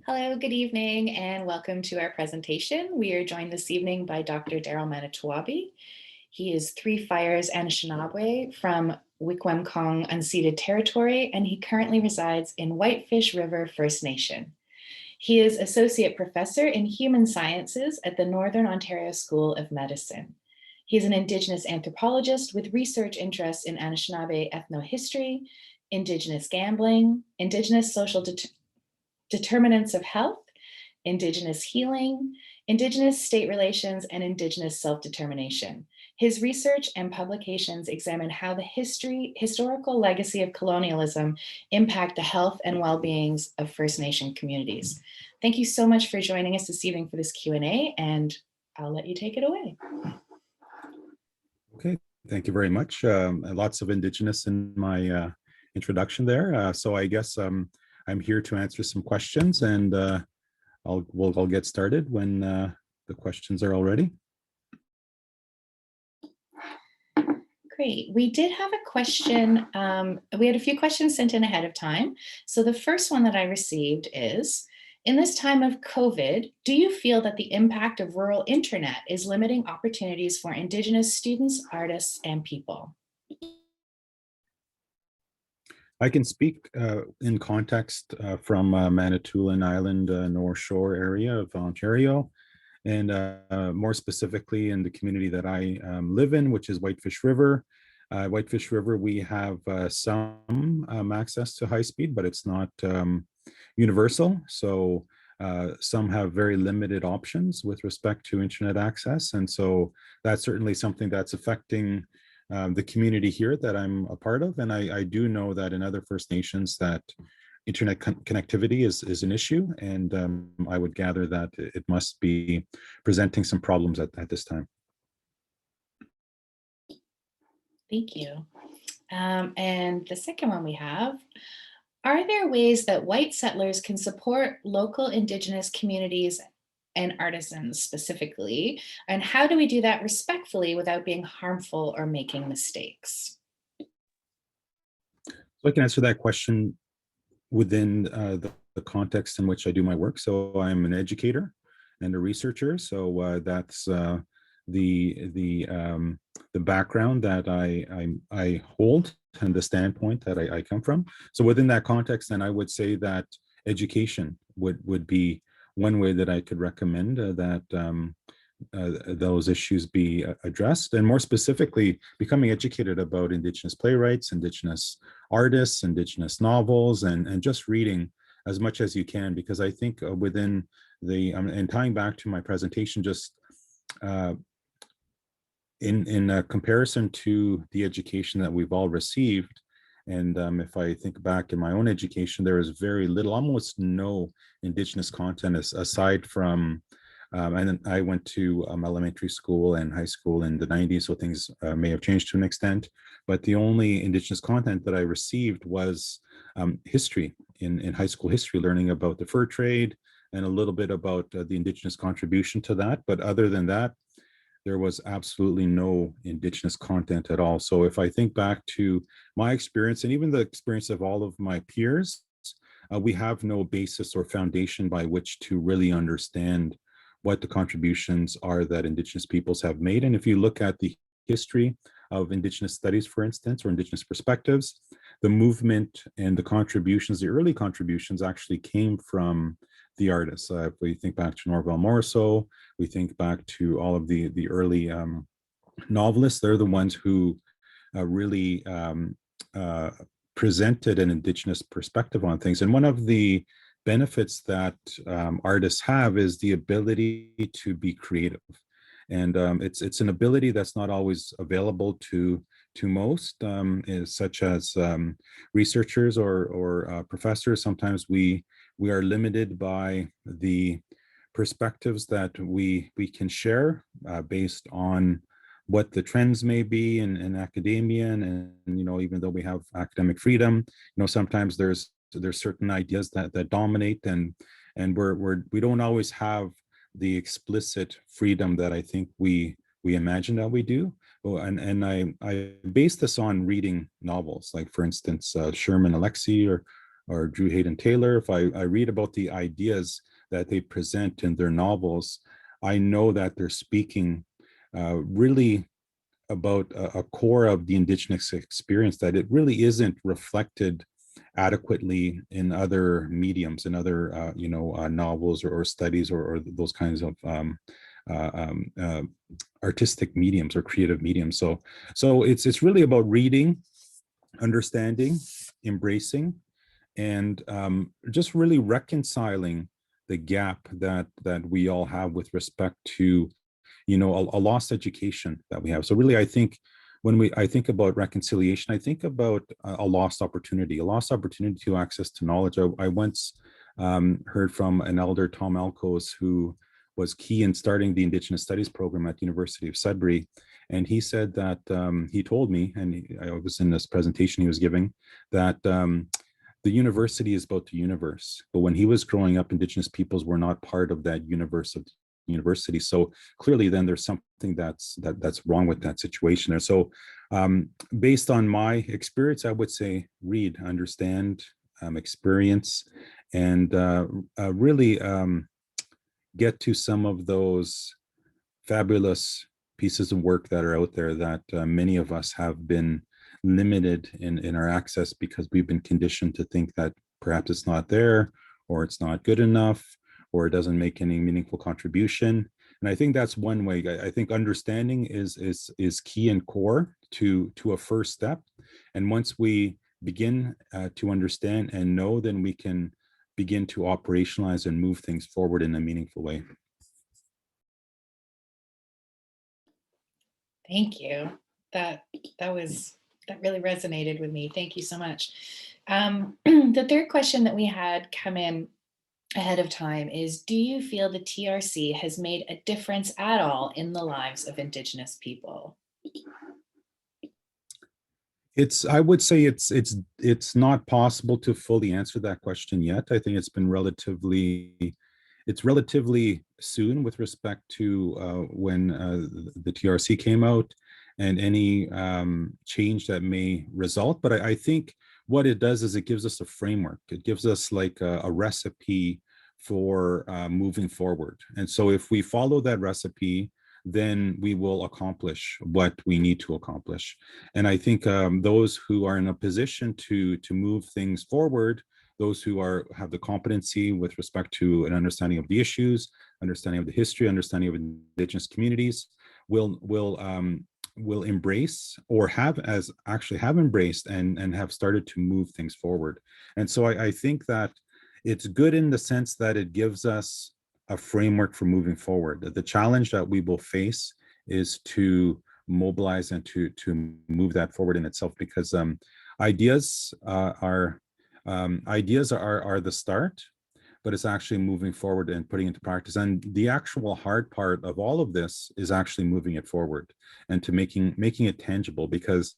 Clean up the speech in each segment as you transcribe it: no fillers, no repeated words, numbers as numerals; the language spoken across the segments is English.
Hello, good evening, and welcome to our presentation. We are joined this evening by Dr. Darrel Manitowabi. He is Three Fires Anishinaabe from Wikwemkong unceded territory, and he currently resides in Whitefish River First Nation. He is Associate Professor in Human Sciences at the Northern Ontario School of Medicine. He is an Indigenous anthropologist with research interests in Anishinaabe ethnohistory, Indigenous gambling, Indigenous social determinants of health, Indigenous healing, Indigenous state relations, and Indigenous self-determination. His research and publications examine how the historical legacy of colonialism impact the health and well-beings of First Nation communities. Thank you so much for joining us this evening for this Q&A, and I'll let you take it away. Okay, thank you very much. Lots of Indigenous in my introduction there. So I guess I'm here to answer some questions, and I'll get started when the questions are all ready. Great. We did have a question. We had a few questions sent in ahead of time. So the first one that I received is, in this time of COVID, do you feel that the impact of rural internet is limiting opportunities for Indigenous students, artists, and people? I can speak in context from Manitoulin Island, North Shore area of Ontario, and more specifically in the community that I live in, which is Whitefish River. Whitefish River, we have some access to high speed, but it's not universal. So some have very limited options with respect to internet access. And so that's certainly something that's affecting the community here that I'm a part of. And I do know that in other First Nations that internet connectivity is an issue. And I would gather that it must be presenting some problems at this time. Thank you. And the second one we have, are there ways that white settlers can support local Indigenous communities and artisans specifically? And how do we do that respectfully without being harmful or making mistakes? So I can answer that question within the context in which I do my work. So I'm an educator and a researcher. So that's the background that I hold and the standpoint that I come from. So within that context, then I would say that education would be one way that I could recommend that those issues be addressed, and more specifically, becoming educated about Indigenous playwrights, Indigenous artists, Indigenous novels, and just reading as much as you can, because I think within the, and tying back to my presentation, just in comparison to the education that we've all received, and if I think back in my own education, there is very little, almost no Indigenous content aside from, and then I went to elementary school and high school in the 90s, so things may have changed to an extent, but the only Indigenous content that I received was history, in high school history, learning about the fur trade and a little bit about the Indigenous contribution to that. But other than that, there was absolutely no Indigenous content at all. So if I think back to my experience and even the experience of all of my peers, we have no basis or foundation by which to really understand what the contributions are that Indigenous peoples have made. And if you look at the history of Indigenous studies, for instance, or Indigenous perspectives, the movement and the contributions, the early contributions actually came from the artists. If we think back to Norval Morrisseau, we think back to all of the early novelists, they're the ones who really presented an Indigenous perspective on things. And one of the benefits that artists have is the ability to be creative. And it's an ability that's not always available to most, such as researchers or professors. Sometimes we are limited by the perspectives that we can share based on what the trends may be in academia, and even though we have academic freedom, sometimes there's certain ideas that dominate, and we don't always have the explicit freedom that I think we imagine that we do. And I base this on reading novels, like for instance Sherman Alexie or Drew Hayden Taylor, if I read about the ideas that they present in their novels, I know that they're speaking really about a core of the Indigenous experience that it really isn't reflected adequately in other mediums, in other novels or studies or those kinds of uh, um, uh, artistic mediums or creative mediums. So it's really about reading, understanding, embracing, and just really reconciling the gap that we all have with respect to a lost education that we have. So really, I think when I think about reconciliation, I think about a lost opportunity, to access to knowledge. I once heard from an elder, Tom Alcos, who was key in starting the Indigenous Studies program at the University of Sudbury. And he said that he told me, and I was in this presentation he was giving, that the university is about the universe. But when he was growing up, Indigenous peoples were not part of that universe of university. So clearly then there's something that's wrong with that situation there. So based on my experience, I would say read, understand, experience, and really get to some of those fabulous pieces of work that are out there that many of us have been limited in our access because we've been conditioned to think that perhaps it's not there, or it's not good enough, or it doesn't make any meaningful contribution. And I think that's one way. I think understanding is key and core to a first step. And once we begin to understand and know, then we can begin to operationalize and move things forward in a meaningful way. Thank you. That that was that really resonated with me. Thank you so much. The third question that we had come in ahead of time is, do you feel the TRC has made a difference at all in the lives of Indigenous people? I would say it's not possible to fully answer that question yet. I think it's relatively soon with respect to when the TRC came out and any change that may result. But I think what it does is it gives us a framework. It gives us like a recipe for moving forward. And so if we follow that recipe, then we will accomplish what we need to accomplish. And I think those who are in a position to move things forward, those who have the competency with respect to an understanding of the issues, understanding of the history, understanding of Indigenous communities, will embrace, or have embraced and have started to move things forward. And so I think that it's good in the sense that it gives us a framework for moving forward. The challenge that we will face is to mobilize and to move that forward in itself, because ideas are the start, but it's actually moving forward and putting into practice. And the actual hard part of all of this is actually moving it forward and to making it tangible, because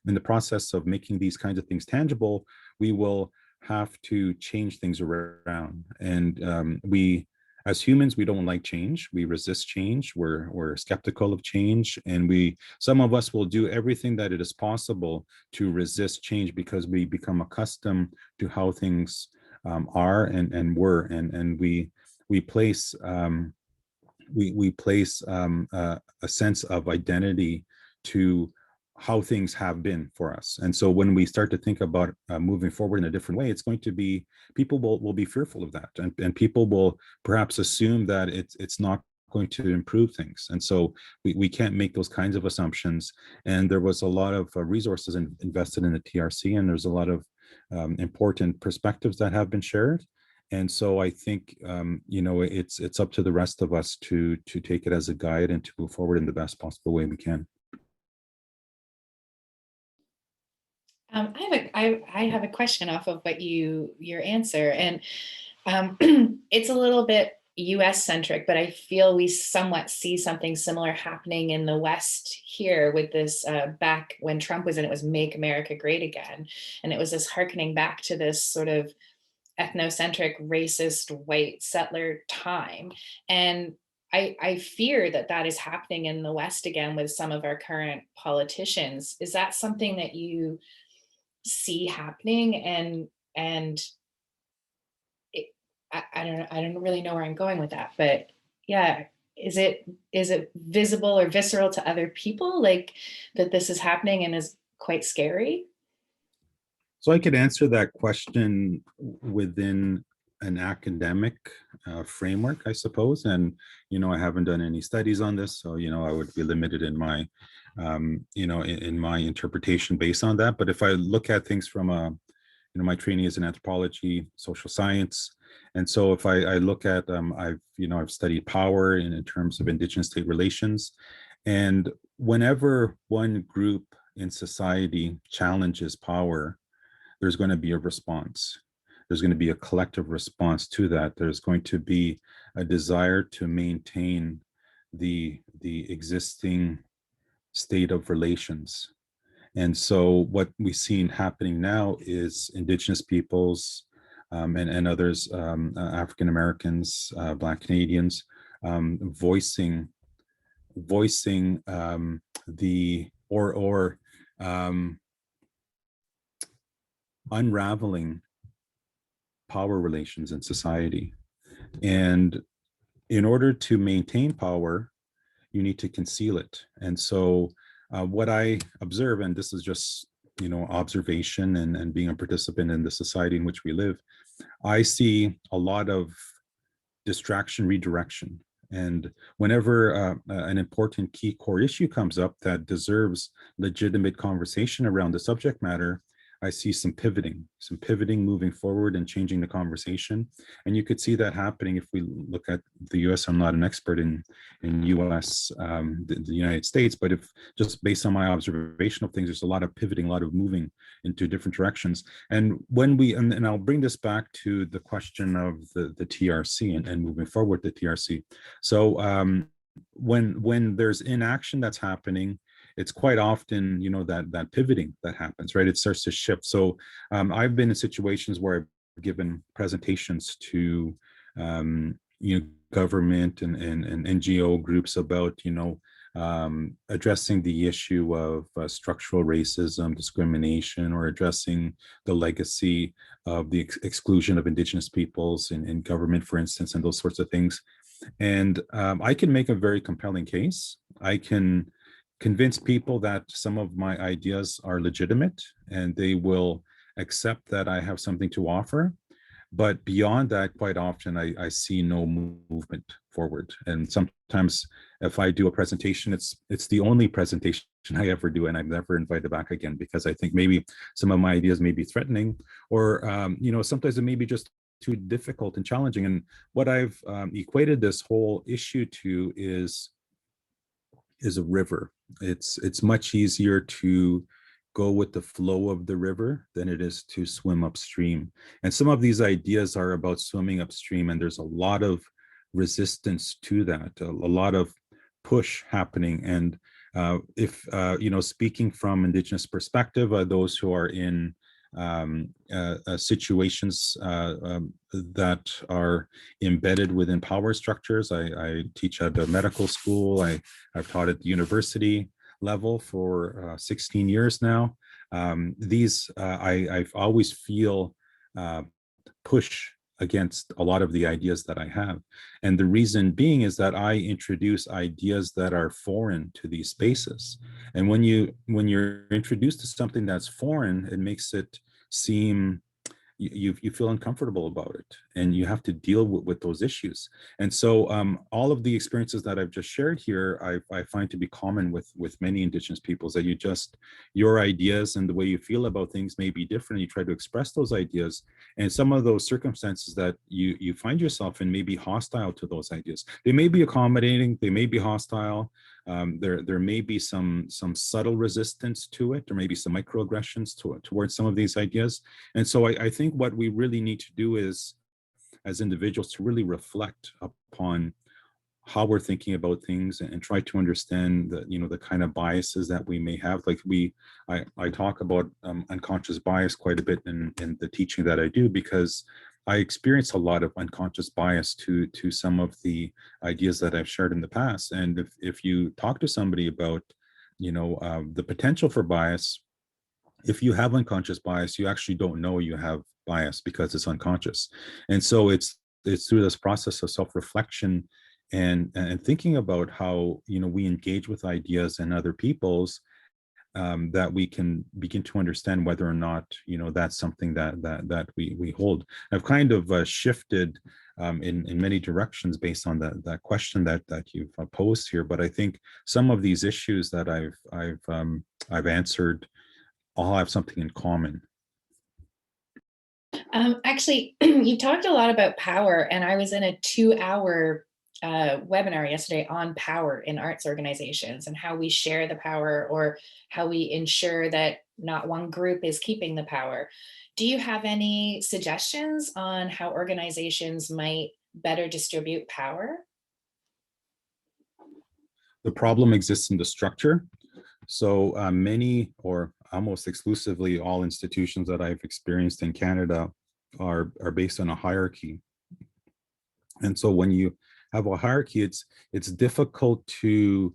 in the process of making these kinds of things tangible, we will have to change things around. And we, as humans, we don't like change. We resist change. We're skeptical of change, and some of us will do everything that it is possible to resist change because we become accustomed to how things are and were, and we place a sense of identity to how things have been for us. And so when we start to think about moving forward in a different way, it's going to be, people will be fearful of that, and people will perhaps assume that it's not going to improve things. And so we can't make those kinds of assumptions. And there was a lot of resources invested in the TRC, and there's a lot of important perspectives that have been shared. And so I think it's up to the rest of us to take it as a guide and to move forward in the best possible way we can. I have a question off of your answer, and it's a little bit US centric, but I feel we somewhat see something similar happening in the West here with this back when Trump was in, it was Make America Great Again. And it was this harkening back to this sort of ethnocentric, racist, white settler time. And I fear that that is happening in the West again with some of our current politicians. Is that something that you see happening? And don't really know where I'm going with that, but yeah, is it visible or visceral to other people, like that this is happening and is quite scary? So I could answer that question within an academic framework, I suppose. And, I haven't done any studies on this. So, I would be limited in my, in my interpretation based on that. But if I look at things from my training is in anthropology, social science. And so if I look at, I've studied power in terms of Indigenous state relations. And whenever one group in society challenges power, there's going to be a response. There's going to be a collective response to that. There's going to be a desire to maintain the existing state of relations. And so what we've seen happening now is Indigenous peoples and others, African Americans, Black Canadians, voicing the or um, unraveling power relations in society. And in order to maintain power, you need to conceal it. And so what I observe, and this is just observation and being a participant in the society in which we live, I see a lot of distraction redirection. And whenever an important key core issue comes up that deserves legitimate conversation around the subject matter, I see some pivoting moving forward and changing the conversation. And you could see that happening if we look at the US. I'm not an expert in US, the United States, but if just based on my observation of things, there's a lot of pivoting, a lot of moving into different directions. And when and I'll bring this back to the question of the TRC and moving forward the TRC. So when there's inaction that's happening, it's quite often, that pivoting that happens, right? It starts to shift. So I've been in situations where I've given presentations to, government and NGO groups about, addressing the issue of structural racism, discrimination, or addressing the legacy of the exclusion of Indigenous peoples in government, for instance, and those sorts of things. And I can make a very compelling case. I can convince people that some of my ideas are legitimate and they will accept that I have something to offer. But beyond that, quite often I see no movement forward. And sometimes if I do a presentation, it's the only presentation I ever do, and I'm never invited back again because I think maybe some of my ideas may be threatening, or sometimes it may be just too difficult and challenging. And what I've equated this whole issue to is a river. It's much easier to go with the flow of the river than it is to swim upstream. And some of these ideas are about swimming upstream, and there's a lot of resistance to that, a lot of push happening. And if speaking from Indigenous perspective, those who are in situations that are embedded within power structures. I teach at a medical school. I've taught at the university level for 16 years now. I've always feel push against a lot of the ideas that I have. And the reason being is that I introduce ideas that are foreign to these spaces. And when you're introduced to something that's foreign, it makes it seem you feel uncomfortable about it, and you have to deal with those issues. And so all of the experiences that I've just shared here, I find to be common with many Indigenous peoples, that your ideas and the way you feel about things may be different. You try to express those ideas, and some of those circumstances that you find yourself in may be hostile to those ideas. They may be accommodating, they may be hostile. There may be some subtle resistance to it. There may be some microaggressions towards some of these ideas. And so I think what we really need to do is, as individuals, to really reflect upon how we're thinking about things and try to understand the kind of biases that we may have. Like I talk about unconscious bias quite a bit in the teaching that I do, because I experience a lot of unconscious bias to some of the ideas that I've shared in the past. And if you talk to somebody about, the potential for bias, if you have unconscious bias, you actually don't know you have bias because it's unconscious. And so it's it's through this process of self-reflection and thinking about how, we engage with ideas and other people's, that we can begin to understand whether or not, that's something that we hold. I've kind of shifted in many directions based on that question that you've posed here, but I think some of these issues that I've answered all have something in common. Actually, you talked a lot about power, and I was in a 2-hour webinar yesterday on power in arts organizations and how we share the power, or how we ensure that not one group is keeping the power. Do you have any suggestions on how organizations might better distribute power? The problem exists in the structure. So many, or almost exclusively all institutions that I've experienced in Canada are based on a hierarchy. And so when you have a hierarchy, it's difficult to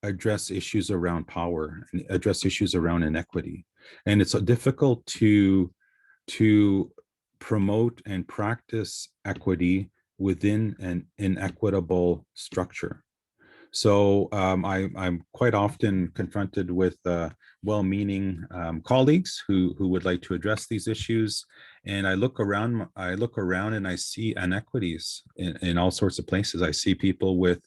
address issues around power and address issues around inequity. And it's difficult to promote and practice equity within an inequitable structure. So I'm quite often confronted with well-meaning colleagues who would like to address these issues, and I look around and I see inequities in all sorts of places. I see people with,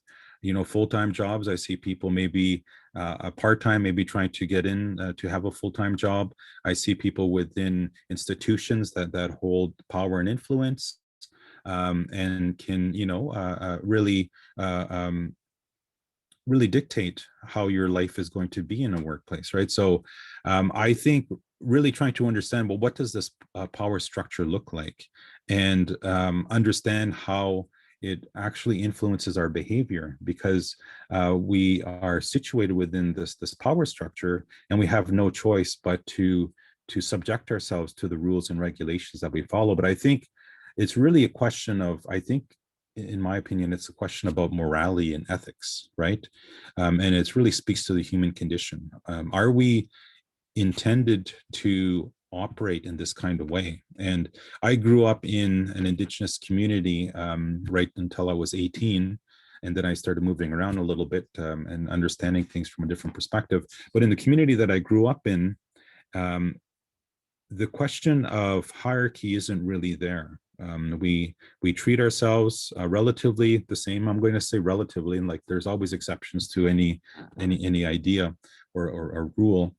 full-time jobs. I see people maybe a part-time, maybe trying to get in to have a full-time job. I see people within institutions that hold power and influence, and can, really really dictate how your life is going to be in a workplace, right? So I think really trying to understand, well, what does this power structure look like, and understand how it actually influences our behavior, because we are situated within this power structure, and we have no choice but to subject ourselves to the rules and regulations that we follow. But I think it's really a question of, I think, in my opinion, it's a question about morality and ethics, right? And it really speaks to the human condition. Are we intended to operate in this kind of way? And I grew up in an Indigenous community right until I was 18. And then I started moving around a little bit and understanding things from a different perspective. But in the community that I grew up in, the question of hierarchy isn't really there. We treat ourselves relatively the same. I'm going to say relatively, and like there's always exceptions to any idea or rule.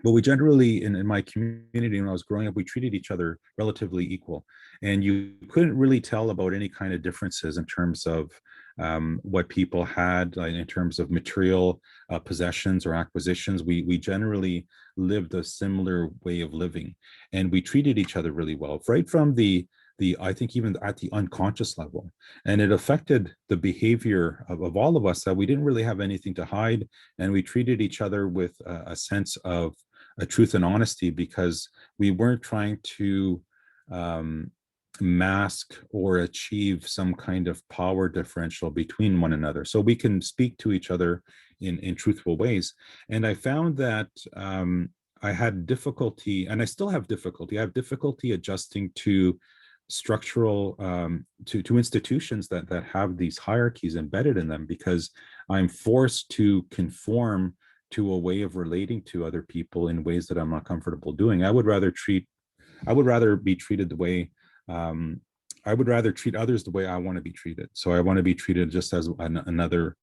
But we generally, in my community, when I was growing up, we treated each other relatively equal. And you couldn't really tell about any kind of differences in terms of what people had in terms of material possessions or acquisitions. We generally lived a similar way of living, and we treated each other really well, right from the I think even at the unconscious level. And it affected the behavior of all of us, that we didn't really have anything to hide, and we treated each other with a sense of a truth and honesty, because we weren't trying to mask or achieve some kind of power differential between one another. So we can speak to each other in truthful ways. And I found that I had difficulty, and I still have difficulty. I have difficulty adjusting to structural to institutions that have these hierarchies embedded in them, because I'm forced to conform to a way of relating to other people in ways that I'm not comfortable doing. I would rather be treated the way I would rather treat others the way I want to be treated. So I want to be treated just as another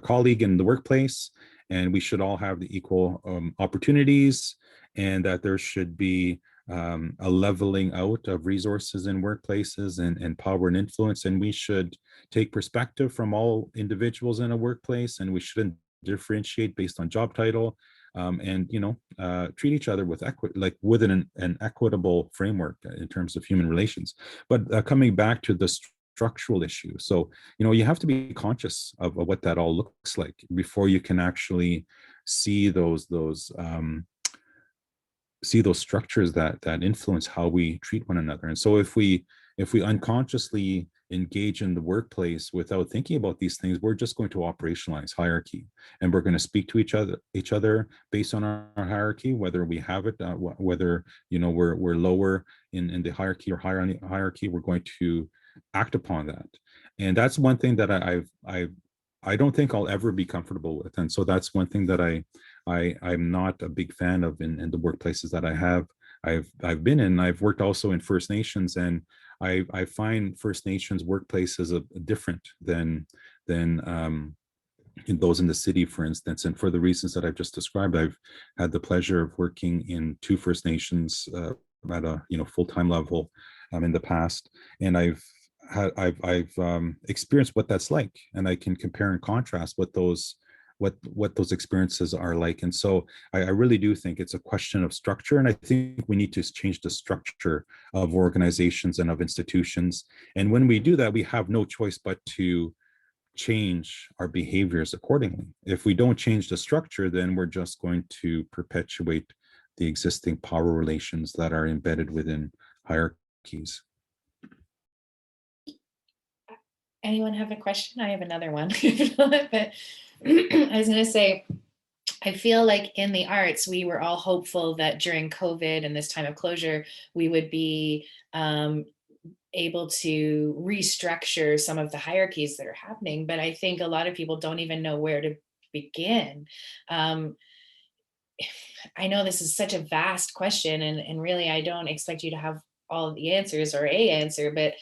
colleague in the workplace, and we should all have the equal opportunities, and that there should be a leveling out of resources in workplaces and power and influence. And we should take perspective from all individuals in a workplace, and we shouldn't differentiate based on job title, and treat each other with like within an equitable framework in terms of human relations. But coming back to the structural issue, so you have to be conscious of what that all looks like before you can actually see those structures that influence how we treat one another. And so if we unconsciously engage in the workplace without thinking about these things, we're just going to operationalize hierarchy, and we're going to speak to each other based on our hierarchy, whether we have it, whether we're lower in the hierarchy or higher on the hierarchy. We're going to act upon that, and that's one thing that I don't think I'll ever be comfortable with, and so that's one thing that I'm not a big fan of in the workplaces that I've been in. I've worked also in First Nations, and I find First Nations workplaces different than in those in the city, for instance. And for the reasons that I've just described, I've had the pleasure of working in two First Nations at a full-time level in the past, and I've experienced what that's like, and I can compare and contrast what those experiences are like. And so I really do think it's a question of structure, and I think we need to change the structure of organizations and of institutions. And when we do that, we have no choice but to change our behaviors accordingly. If we don't change the structure, then we're just going to perpetuate the existing power relations that are embedded within hierarchies. Anyone have a question? I have another one. But I was going to say, I feel like in the arts, we were all hopeful that during COVID and this time of closure, we would be able to restructure some of the hierarchies that are happening. But I think a lot of people don't even know where to begin. Um, I know this is such a vast question, and really, I don't expect you to have all of the answers or a answer, but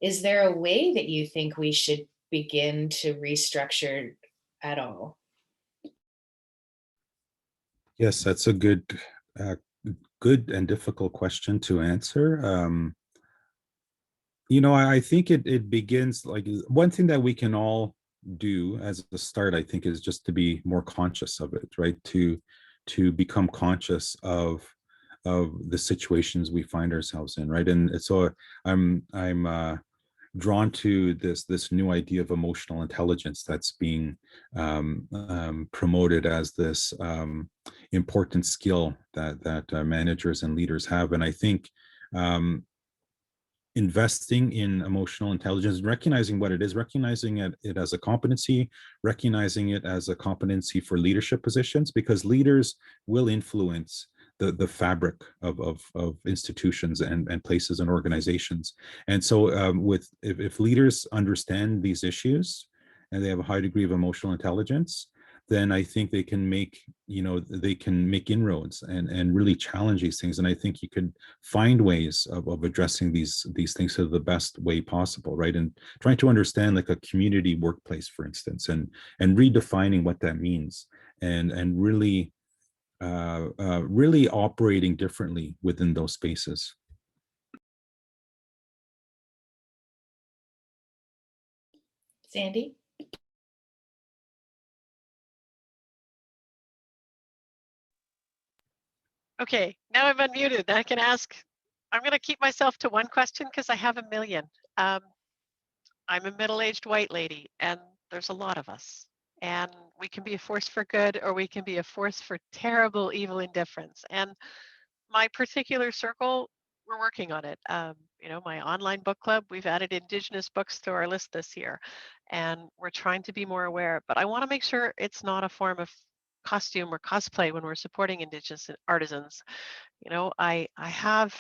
is there a way that you think we should begin to restructure at all? Yes, that's a uh, good and difficult question to answer. I think it begins, like, one thing that we can all do as a start, I think, is just to be more conscious of it, right? To become conscious of the situations we find ourselves in, right? And so I'm drawn to this new idea of emotional intelligence that's being promoted as this important skill that managers and leaders have. And I think um, investing in emotional intelligence, recognizing what it is, recognizing it as a competency, recognizing it as a competency for leadership positions, because leaders will influence the fabric of institutions and places and organizations. And so if leaders understand these issues and they have a high degree of emotional intelligence, then I think they can make inroads and really challenge these things. And I think you could find ways of addressing these things to the best way possible, right? And trying to understand, like, a community workplace, for instance, and redefining what that means, and really operating differently within those spaces. Sandy? Okay, now I'm unmuted. I can ask. I'm going to keep myself to one question because I have a million. Um, I'm a middle-aged white lady, and there's a lot of us. And we can be a force for good, or we can be a force for terrible, evil indifference. And my particular circle, we're working on it. My online book club, we've added Indigenous books to our list this year, and we're trying to be more aware. But I want to make sure it's not a form of costume or cosplay when we're supporting Indigenous artisans. I have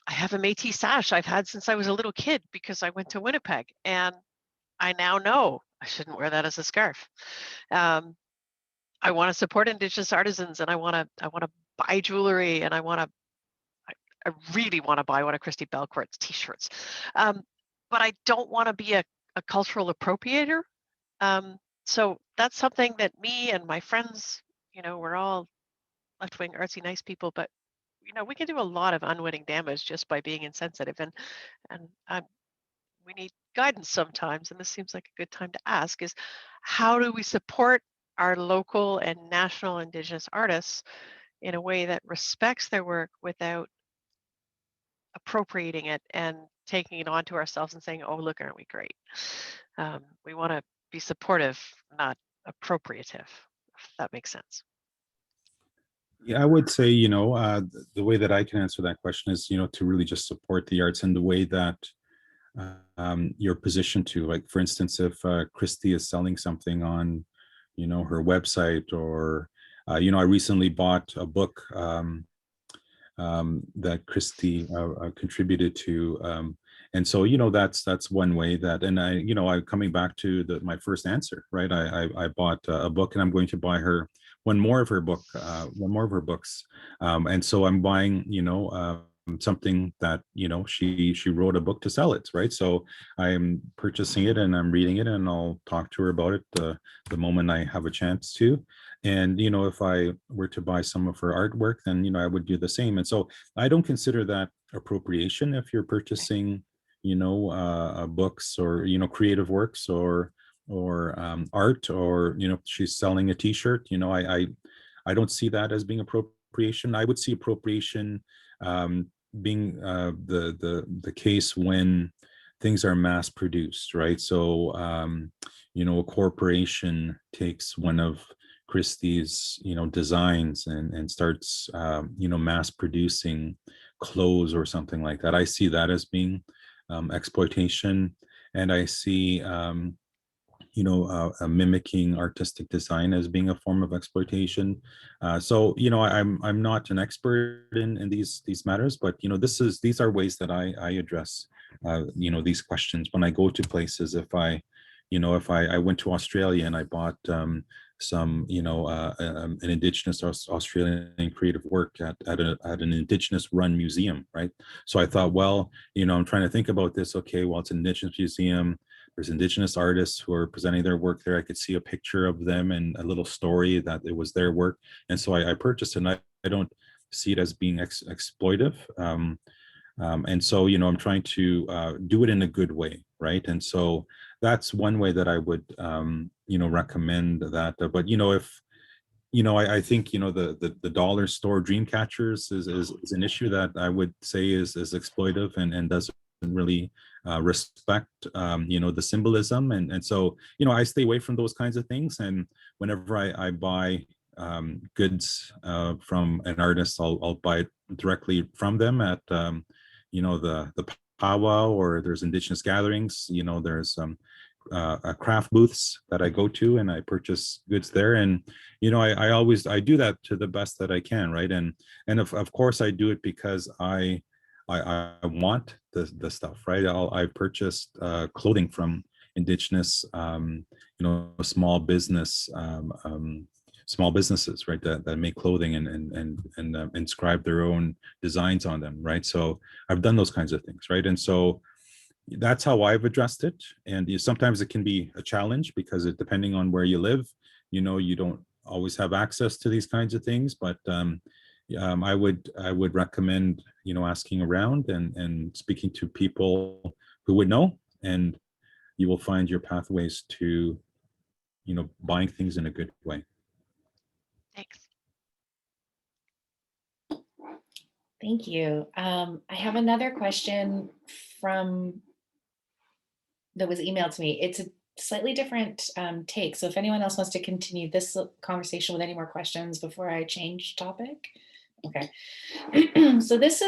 a Métis sash I've had since I was a little kid because I went to Winnipeg, and I now know I shouldn't wear that as a scarf. Um, I want to support Indigenous artisans, and I want to buy jewelry, and I really want to buy one of Christy Belcourt's T-shirts. But I don't want to be a cultural appropriator. So that's something that me and my friends, we're all left-wing artsy nice people, but we can do a lot of unwitting damage just by being insensitive, and we need guidance sometimes. And this seems like a good time to ask: is how do we support our local and national Indigenous artists in a way that respects their work without appropriating it and taking it onto ourselves and saying, "Oh, look, aren't we great?" We want to be supportive, not appropriative, if that makes sense. Yeah, I would say, the way that I can answer that question is, to really just support the arts in the way that your position to, like, for instance, if Christy is selling something on, her website, or, I recently bought a book that Christy contributed to. And so, that's one way that, and I coming back to my first answer, right? I bought a book, and I'm going to buy her one more of her books. And so I'm buying, something that, she wrote a book to sell it, right? So I'm purchasing it, and I'm reading it, and I'll talk to her about it the moment I have a chance to. And, if I were to buy some of her artwork, then, I would do the same. And so I don't consider that appropriation if you're purchasing, books, or, creative works, or art, or, she's selling a t-shirt. I don't see that as being appropriation. I would see appropriation being the case when things are mass produced, right? So, a corporation takes one of Christie's, designs, and starts, mass producing clothes or something like that. I see that as being exploitation. And I see, mimicking artistic design as being a form of exploitation. So, I'm not an expert in these matters, but, these are ways that I address, these questions when I go to places. If I went to Australia, and I bought some, an Indigenous Australian creative work at an Indigenous run museum, right? So I thought, well, I'm trying to think about this. Okay, well, it's an Indigenous museum. There's Indigenous artists who are presenting their work there. I could see a picture of them and a little story that it was their work. And so I purchased it, and I don't see it as being exploitive. And so, I'm trying to do it in a good way, right? And so that's one way that I would, recommend that. But, if, I think, the dollar store dream catchers is an issue that I would say is exploitive, and doesn't really respect, the symbolism. And so, I stay away from those kinds of things. And whenever I buy goods from an artist, I'll buy it directly from them at, the powwow, or there's Indigenous gatherings. There's craft booths that I go to, and I purchase goods there. And, I do that to the best that I can, right? And of course I do it because I want the stuff, right? I purchased clothing from Indigenous, small businesses, right? That make clothing, and inscribe their own designs on them, right? So I've done those kinds of things, right? And so that's how I've addressed it. And sometimes it can be a challenge, because depending on where you live, you don't always have access to these kinds of things. But I would recommend, asking around, and speaking to people who would know, and you will find your pathways to, buying things in a good way. Thanks. Thank you. I have another question that was emailed to me. It's a slightly different take. So if anyone else wants to continue this conversation with any more questions before I change topic. Okay. So this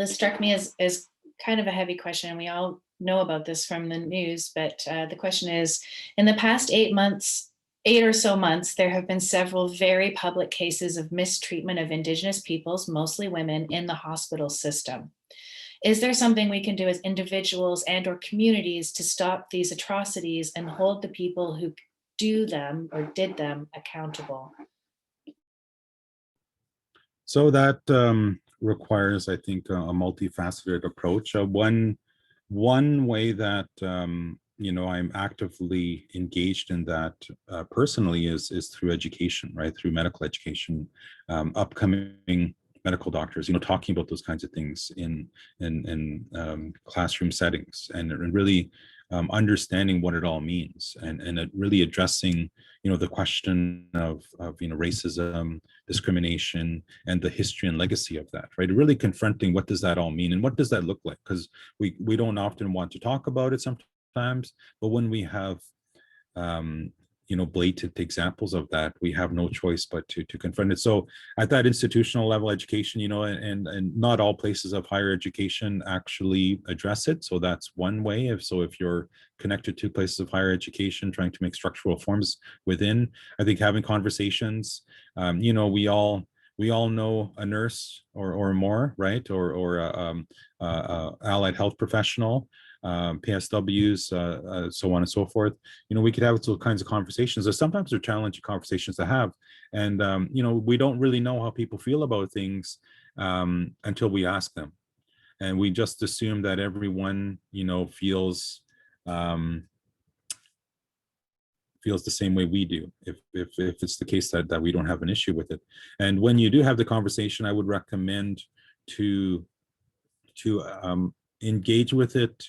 struck me as kind of a heavy question. And we all know about this from the news, but the question is, in the past 8 or so months, there have been several very public cases of mistreatment of Indigenous peoples, mostly women, in the hospital system. Is there something we can do as individuals and or communities to stop these atrocities and hold the people who do them or did them accountable? So that requires, I think, a multifaceted approach. One way that, I'm actively engaged in that personally is through education, right? Through medical education, upcoming medical doctors, talking about those kinds of things in classroom settings, and really understanding what it all means, and really addressing, the question of racism, discrimination, and the history and legacy of that, right? Really confronting what does that all mean, and what does that look like? Because we don't often want to talk about it sometimes, but when we have blatant examples of that, we have no choice but to confront it. So at that institutional level education, and not all places of higher education actually address it. So that's one way. If you're connected to places of higher education, trying to make structural reforms within, I think having conversations, we all know a nurse or more, right? Or allied health professional, PSWs, so on and so forth. We could have those kinds of conversations. Sometimes they're challenging conversations to have, and we don't really know how people feel about things until we ask them, and we just assume that everyone feels the same way we do, if it's the case that we don't have an issue with it. And when you do have the conversation, I would recommend to engage with it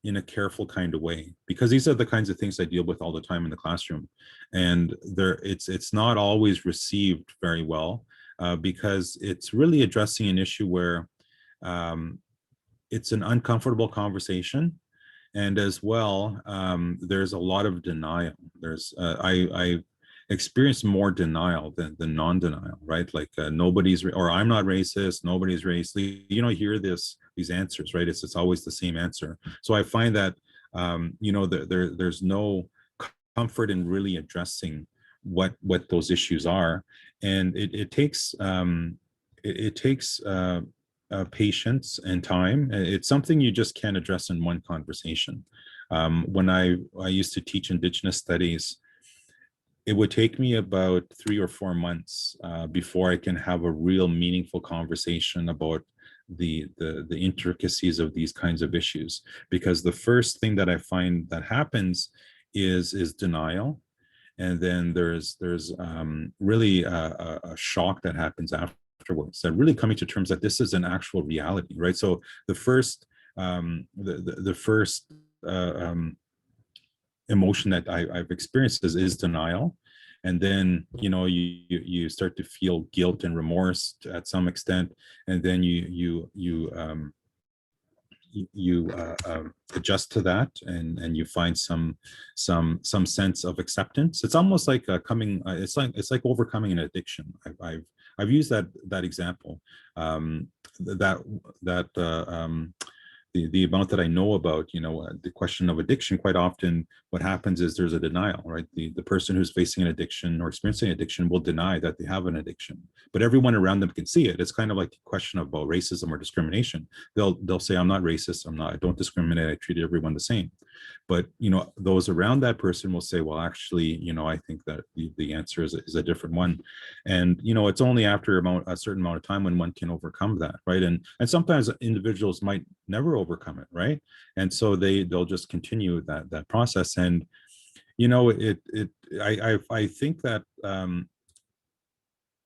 in a careful kind of way, because these are the kinds of things I deal with all the time in the classroom, and it's not always received very well, because it's really addressing an issue where it's an uncomfortable conversation. And as well, there's a lot of denial. I experienced more denial than non-denial, right? Like nobody's, or I'm not racist, nobody's racist. Hear these answers, right? It's always the same answer. So I find that there's no comfort in really addressing what those issues are, and it takes patience and time. It's something you just can't address in one conversation. When I used to teach Indigenous studies, it would take me about 3 or 4 months before I can have a real meaningful conversation about the intricacies of these kinds of issues. Because the first thing that I find that happens is denial, and then there's really a shock that happens afterwards, that really coming to terms that this is an actual reality, right? So the first emotion that I've experienced is denial, and then you start to feel guilt and remorse at some extent, and then you adjust to that, and you find some sense of acceptance. It's almost like it's like overcoming an addiction. I've used that example, the amount that I know about, the question of addiction. Quite often what happens is there's a denial, right? The person who's facing an addiction or experiencing addiction will deny that they have an addiction, but everyone around them can see it. It's kind of like the question about racism or discrimination. They'll say, I'm not racist, I don't discriminate, I treat everyone the same. But those around that person will say, well, actually, I think that the answer is a different one. And it's only after a certain amount of time when one can overcome that, right? And sometimes individuals might never overcome it, right? And so they'll just continue that process. And I think that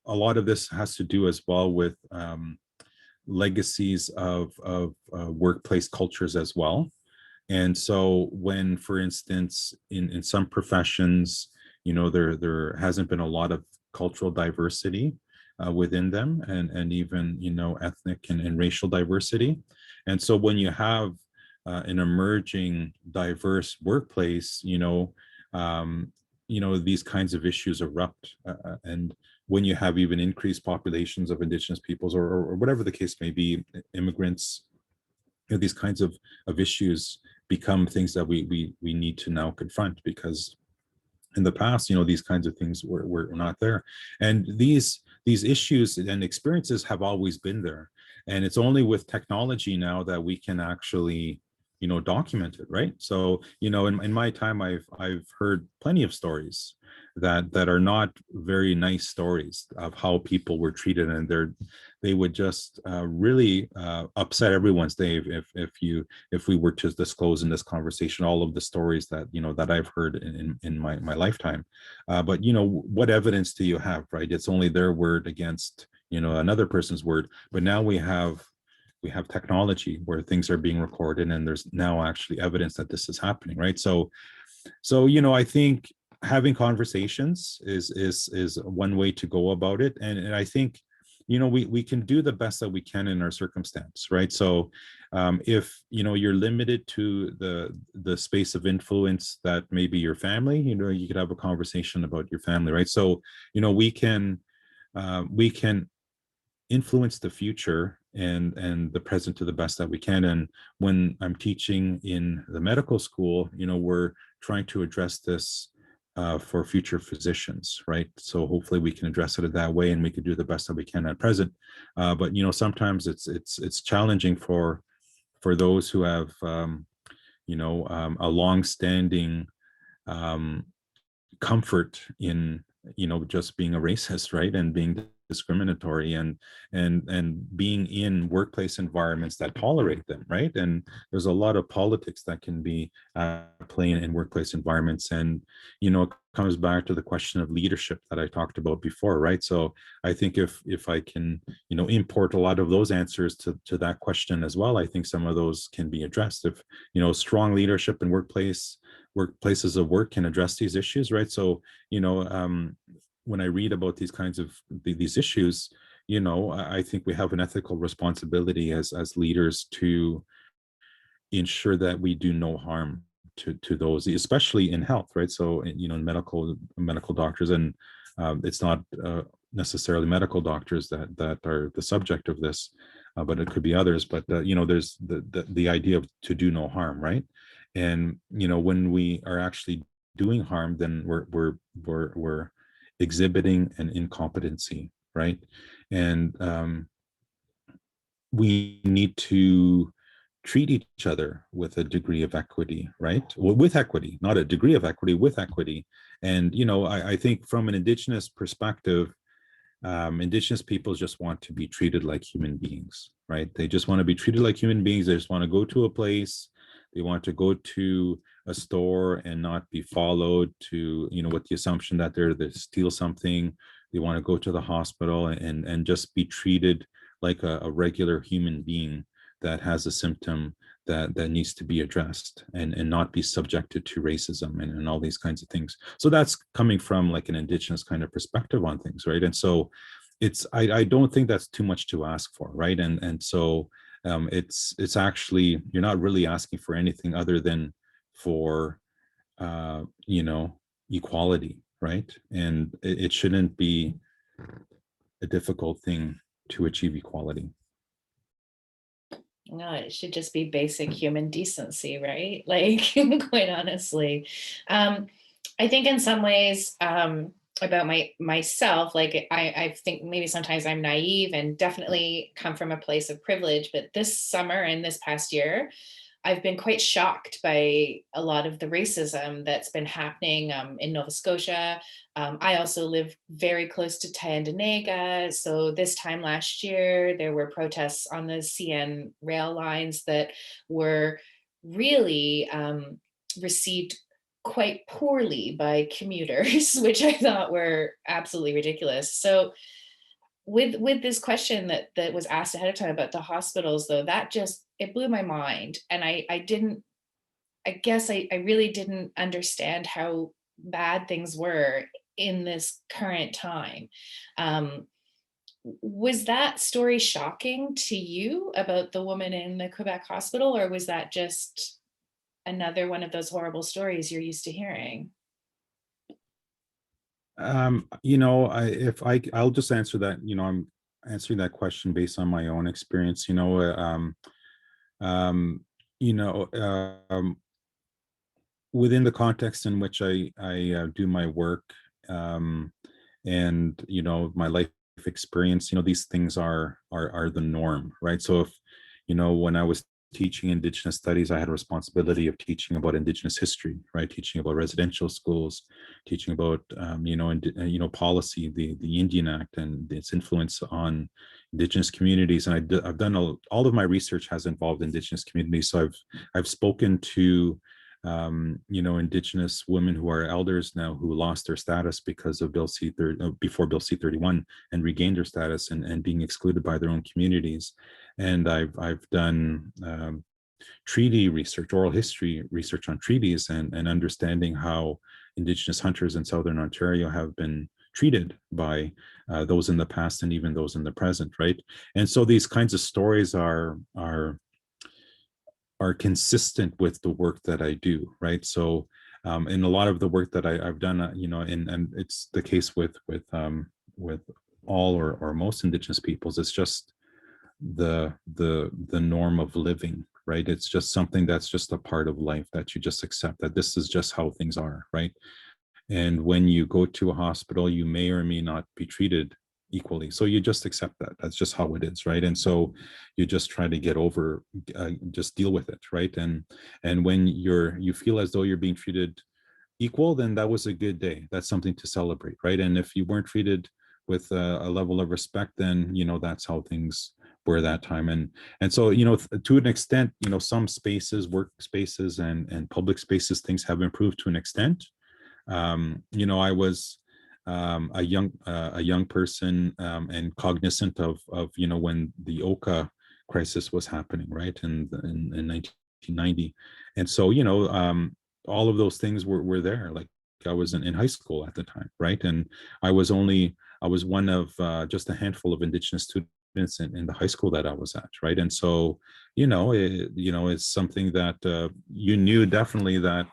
a lot of this has to do as well with legacies of workplace cultures as well. And so when, for instance, in some professions, there hasn't been a lot of cultural diversity within them, and even ethnic and racial diversity. And so when you have an emerging diverse workplace, these kinds of issues erupt, and when you have even increased populations of Indigenous peoples, or whatever the case may be, immigrants, these kinds of issues become things that we need to now confront, because in the past, these kinds of things were not there. And these issues and experiences have always been there. And it's only with technology now that we can actually, document it, right? So, in my time, I've heard plenty of stories that are not very nice stories of how people were treated, and they would just really upset everyone's day if we were to disclose in this conversation all of the stories that that I've heard in my lifetime. But what evidence do you have, right? It's only their word against another person's word. But now we have technology where things are being recorded, and there's now actually evidence that this is happening, right? So I think having conversations is one way to go about it. And I think we can do the best that we can in our circumstance, right? So if you're limited to the space of influence that may be your family, you could have a conversation about your family, right? So we can influence the future and the present to the best that we can. And when I'm teaching in the medical school, we're trying to address this for future physicians, right? So hopefully we can address it that way, and we can do the best that we can at present. But sometimes it's challenging for those who have a long-standing comfort in just being a racist, right, and being discriminatory, and being in workplace environments that tolerate them, right? And there's a lot of politics that can be playing in workplace environments, and it comes back to the question of leadership that I talked about before, right? So I think if I can import a lot of those answers to that question as well, I think some of those can be addressed. If strong leadership in workplaces of work can address these issues, right? So when I read about these kinds of these issues, I think we have an ethical responsibility as leaders to ensure that we do no harm to those, especially in health, right? So in medical doctors, and it's not necessarily medical doctors that are the subject of this, but it could be others. But there's the idea of to do no harm, right? And when we are actually doing harm, then we're exhibiting an incompetency, right? And we need to treat each other with a degree of equity, right? Well, with equity, not a degree of equity, with equity. And I think from an Indigenous perspective, Indigenous peoples just want to be treated like human beings, right? They just want to be treated like human beings. They just want to go to a place. They want to go to a store and not be followed to, with the assumption that they steal something. They want to go to the hospital and just be treated like a regular human being that has a symptom that needs to be addressed, and not be subjected to racism and all these kinds of things. So that's coming from like an Indigenous kind of perspective on things, right? And so I don't think that's too much to ask for, right? And so it's actually, you're not really asking for anything other than for equality, right? And it shouldn't be a difficult thing to achieve equality. No, it should just be basic human decency, right? Like, quite honestly. I think in some ways, about myself, like I think maybe sometimes I'm naive and definitely come from a place of privilege, but this summer and this past year, I've been quite shocked by a lot of the racism that's been happening in Nova Scotia. I also live very close to Tyendinaga. So this time last year, there were protests on the CN rail lines that were really received quite poorly by commuters, which I thought were absolutely ridiculous. So with this question that was asked ahead of time about the hospitals, though, that just, it blew my mind. And I guess I really didn't understand how bad things were in this current time. Was that story shocking to you about the woman in the Quebec hospital, or was that just another one of those horrible stories you're used to hearing? I'll just answer that. I'm answering that question based on my own experience. You know, within the context in which I do my work, and my life experience, these things are the norm, right? So if when I was teaching Indigenous studies, I had a responsibility of teaching about Indigenous history, right? Teaching about residential schools, teaching about policy, the Indian Act and its influence on Indigenous communities. And I've done all of my research has involved Indigenous communities. So I've spoken to Indigenous women who are elders now who lost their status because of before Bill C-31, and regained their status and being excluded by their own communities. And I've done treaty research, oral history research on treaties, and understanding how Indigenous hunters in Southern Ontario have been treated by those in the past and even those in the present, right? And so these kinds of stories are consistent with the work that I do, right? So in a lot of the work that I've done, and it's the case with all or most Indigenous peoples, it's just the norm of living, right? It's just something that's just a part of life that you just accept, that this is just how things are, right? And when you go to a hospital, you may or may not be treated equally. So you just accept that. That's just how it is, right? And so you just try to get over, just deal with it, right? And when you feel as though you're being treated equal, then that was a good day. That's something to celebrate, right? And if you weren't treated with a level of respect, then that's how things were that time. And so to an extent, some spaces, workspaces, and public spaces, things have improved to an extent. I was a young person, and cognizant of when the Oka crisis was happening, right, in 1990. And so all of those things were there. Like, I was in high school at the time, right, and I was one of just a handful of Indigenous students in the high school that I was at, right. And so it's something that you knew definitely that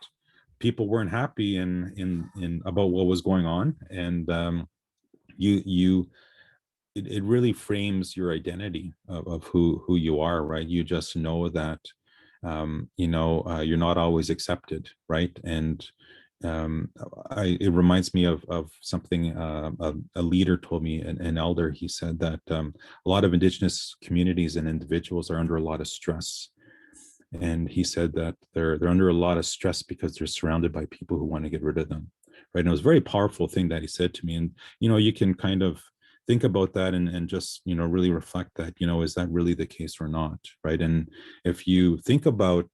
people weren't happy in about what was going on. And you it really frames your identity of who you are, right? You just know that you're not always accepted, right? And it reminds me of something a leader told me, an elder. He said that a lot of Indigenous communities and individuals are under a lot of stress. And he said that they're under a lot of stress because they're surrounded by people who want to get rid of them, right? And it was a very powerful thing that he said to me. And you can kind of think about that and just really reflect that, is that really the case or not, right? And if you think about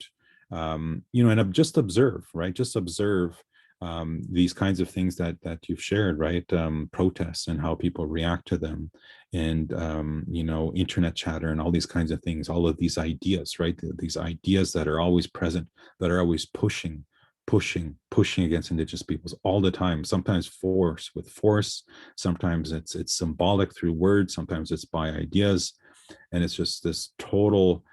and just observe, right? Just observe these kinds of things that you've shared, right? Protests and how people react to them, and internet chatter and all these kinds of things, all of these ideas, right? These ideas that are always present, that are always pushing against Indigenous peoples all the time. Sometimes with force, sometimes it's symbolic through words, sometimes it's by ideas, and it's just this total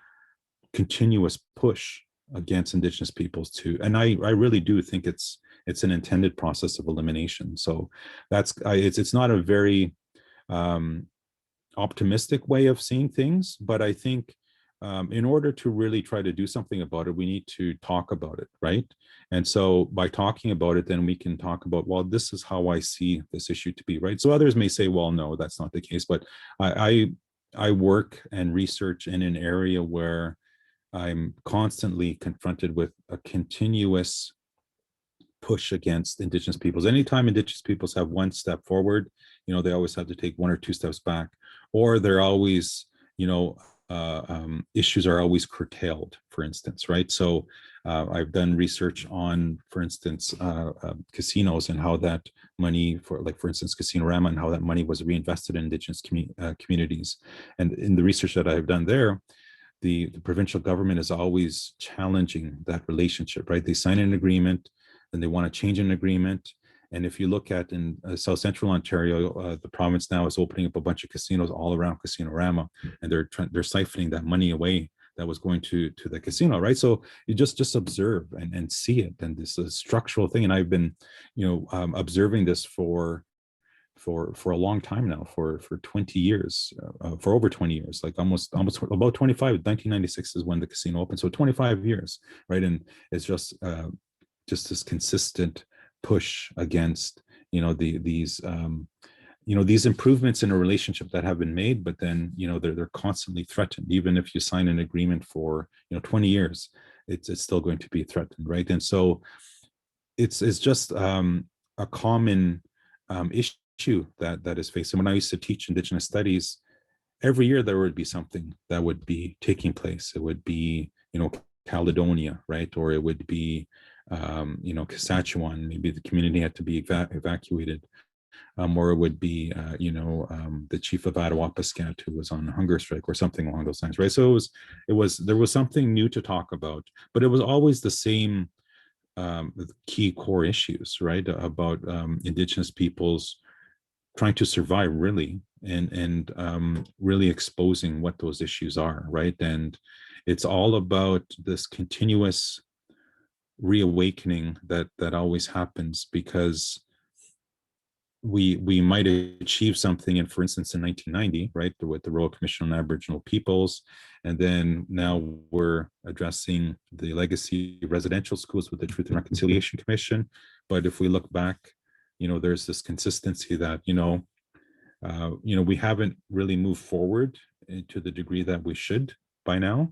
continuous push against Indigenous peoples and I really do think it's an intended process of elimination. So it's not a very optimistic way of seeing things, but I think in order to really try to do something about it, we need to talk about it, right? And so by talking about it, then we can talk about, well, this is how I see this issue to be, right? So others may say, well, no, that's not the case. But I work and research in an area where I'm constantly confronted with a continuous push against Indigenous peoples. Anytime Indigenous peoples have one step forward, they always have to take one or two steps back, or they're always, issues are always curtailed, for instance, right? So I've done research on, for instance, casinos and how that money for instance, Casino Rama, and how that money was reinvested in Indigenous communities. And in the research that I've done there, the provincial government is always challenging that relationship, right? They sign an agreement, then they want to change an agreement. And if you look at in South Central Ontario, the province now is opening up a bunch of casinos all around Casino Rama, and they're siphoning that money away that was going to the casino, right? So you just observe and see it, and this is a structural thing. And I've been, observing this for a long time now, for 20 years, for over 20 years, like almost about 25. 1996 is when the casino opened, so 25 years, right? And it's just this consistent push against these improvements in a relationship that have been made, but then they're constantly threatened. Even if you sign an agreement for 20 years, it's still going to be threatened, right? And so it's just a common issue that is faced. And when I used to teach Indigenous studies, every year there would be something that would be taking place. It would be Caledonia, right? Or it would be Saskatchewan. Maybe the community had to be evacuated, or it would be the chief of Attawapiskat who was on hunger strike or something along those lines, right? So there was something new to talk about, but it was always the same key core issues, right? About Indigenous peoples trying to survive, really, and really exposing what those issues are, right? And it's all about this continuous reawakening that always happens, because we might achieve something, and for instance in 1990, right, with the Royal Commission on Aboriginal Peoples, and then now we're addressing the legacy of residential schools with the Truth and Reconciliation Commission. But if we look back, there's this consistency that we haven't really moved forward to the degree that we should by now.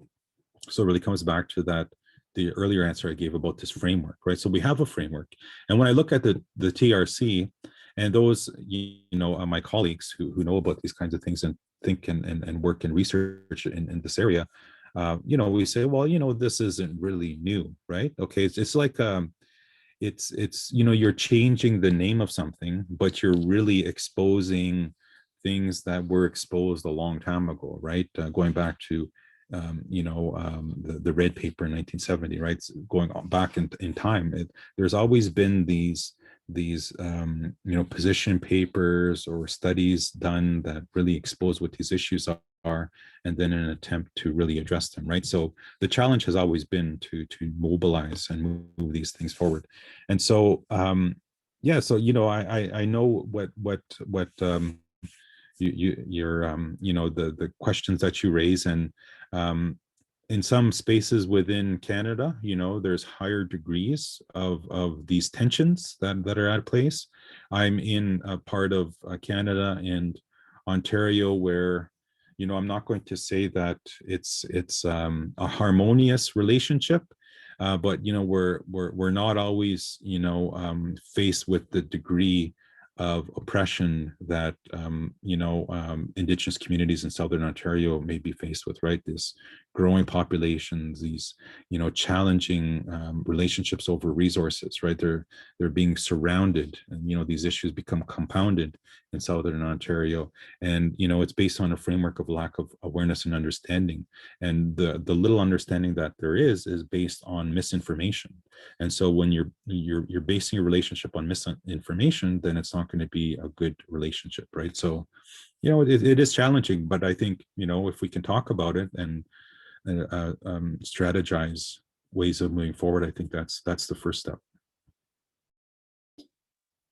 So it really comes back to that, the earlier answer I gave about this framework, right? So we have a framework. And when I look at the TRC and those, my colleagues who know about these kinds of things and think and work and research in this area, we say, well, this isn't really new, right? Okay, it's like, you're changing the name of something, but you're really exposing things that were exposed a long time ago, right? Going back to the red paper in 1970, right? So going back in time, there's always been these position papers or studies done that really expose what these issues are, and then an attempt to really address them, right? So the challenge has always been to mobilize and move these things forward. And so so I know what your the questions that you raise, and in some spaces within Canada, there's higher degrees of these tensions that are at place. I'm in a part of Canada and Ontario where, I'm not going to say that it's a harmonious relationship, but we're not always faced with the degree of oppression that Indigenous communities in Southern Ontario may be faced with, right? This growing populations, these challenging relationships over resources, right? They're being surrounded, and these issues become compounded in Southern Ontario, and it's based on a framework of lack of awareness and understanding, and the little understanding that there is based on misinformation. And so when you're basing your relationship on misinformation, then it's not going to be a good relationship, right? So it is challenging, but I think if we can talk about it and strategize ways of moving forward, I think that's the first step.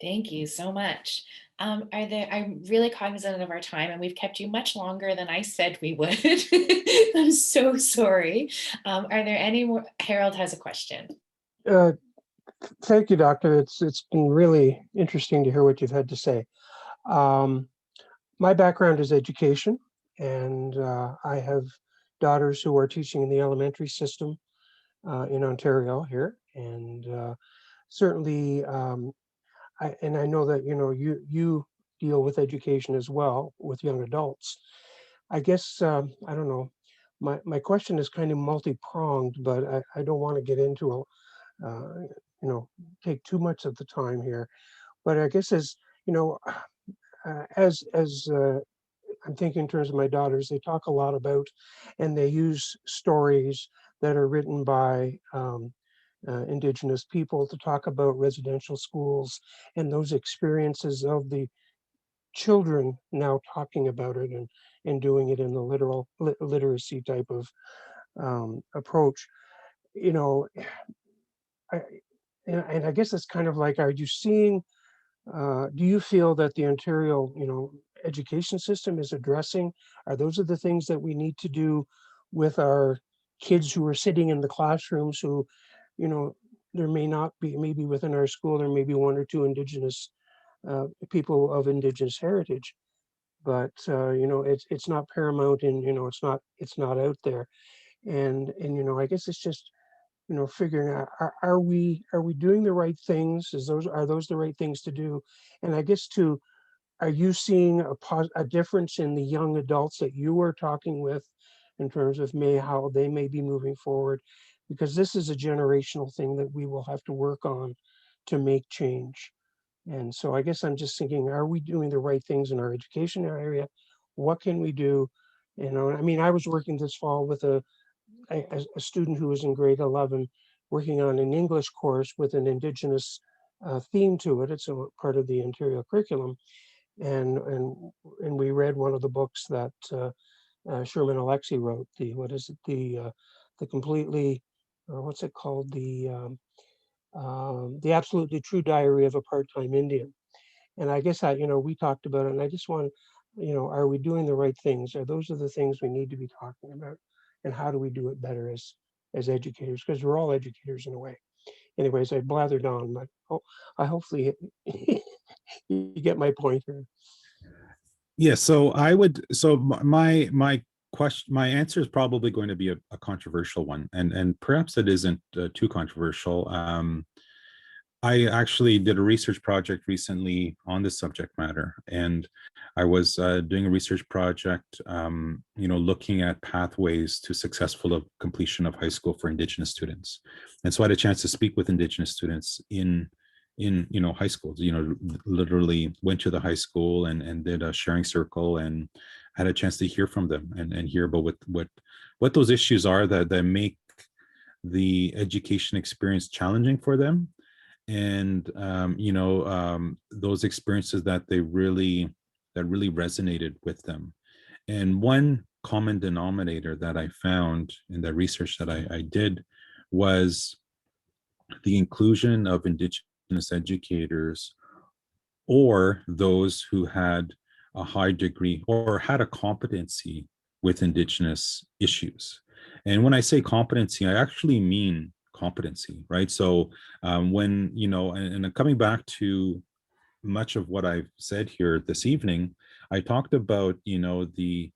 Thank you so much. I'm really cognizant of our time, and we've kept you much longer than I said we would. I'm so sorry. Are there any more? Harold has a question. Thank you, Doctor. It's been really interesting to hear what you've had to say. My background is education, and I have daughters who are teaching in the elementary system in Ontario here, and certainly, I know that you deal with education as well with young adults. I guess I don't know. My question is kind of multi-pronged, but I don't want to get into take too much of the time here. But I guess as I'm thinking in terms of my daughters, they talk a lot about, and they use stories that are written by Indigenous people to talk about residential schools and those experiences of the children now talking about it and doing it in the literacy type of approach. I, and I guess it's kind of like, are you seeing, do you feel that the Ontario, education system is addressing, those are the things that we need to do with our kids who are sitting in the classrooms who, there may not be, maybe within our school, there may be one or two Indigenous people of Indigenous heritage, but it's not paramount, and it's not out there, and I guess it's just figuring out, are we doing the right things? Are those the right things to do? And I guess too, are you seeing a difference in the young adults that you are talking with in terms of how they may be moving forward? Because this is a generational thing that we will have to work on to make change. And so I guess I'm just thinking, are we doing the right things in our education area? What can we do? I mean, I was working this fall with a student who was in grade 11 working on an English course with an Indigenous theme to it. It's a part of the Ontario curriculum. and we read one of the books that Sherman Alexie wrote. The completely, what's it called? The Absolutely True Diary of a Part-Time Indian. And I guess we talked about it, and I just want, are we doing the right things? Those are the things we need to be talking about, and how do we do it better as educators? Because we're all educators in a way. Anyways, I blathered on, but I hopefully you get my point here. Yeah, so I would, so my question, my answer is probably going to be a controversial one, and perhaps it isn't too controversial. I actually did a research project recently on this subject matter, and I was doing a research project, looking at pathways to successful completion of high school for Indigenous students. And so I had a chance to speak with Indigenous students in high schools. Literally went to the high school and did a sharing circle and had a chance to hear from them and hear about what those issues are that make the education experience challenging for them, and those experiences that really resonated with them. And one common denominator that I found in the research that I did was the inclusion of Indigenous educators, or those who had a high degree or had a competency with Indigenous issues. And when I say competency, I actually mean competency, right? So when, and coming back to much of what I've said here this evening, I talked about, the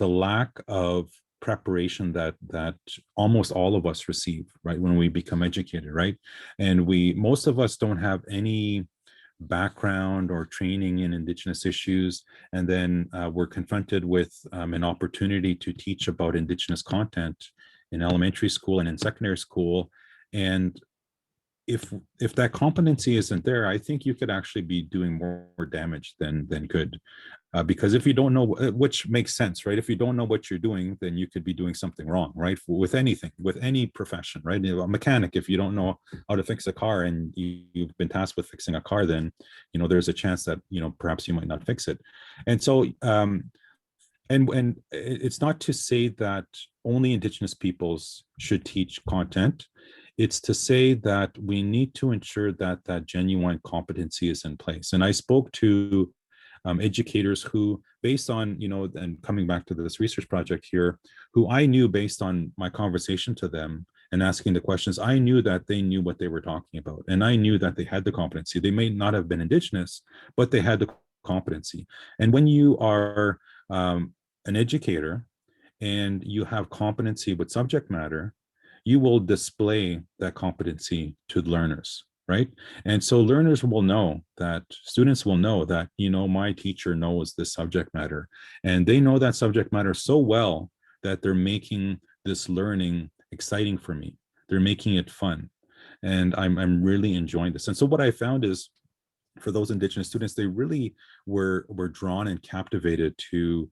lack of preparation that almost all of us receive, right, when we become educated, right? And most of us don't have any background or training in Indigenous issues, and then we're confronted with an opportunity to teach about Indigenous content in elementary school and in secondary school. And if that competency isn't there, I think you could actually be doing more damage than good. Because if you don't know, which makes sense, right? If you don't know what you're doing, then you could be doing something wrong, right? With anything, with any profession, right? A mechanic, if you don't know how to fix a car and you've been tasked with fixing a car, then, there's a chance that, perhaps you might not fix it. And so, and it's not to say that only Indigenous peoples should teach content. It's to say that we need to ensure that that genuine competency is in place. And I spoke to educators who, based on, and coming back to this research project here, who I knew based on my conversation to them and asking the questions, I knew that they knew what they were talking about. And I knew that they had the competency. They may not have been Indigenous, but they had the competency. And when you are an educator and you have competency with subject matter, you will display that competency to learners, right? And so learners will know that, students will know that, my teacher knows this subject matter, and they know that subject matter so well that they're making this learning exciting for me. They're making it fun. And I'm really enjoying this. And so what I found is, for those Indigenous students, they really were drawn and captivated to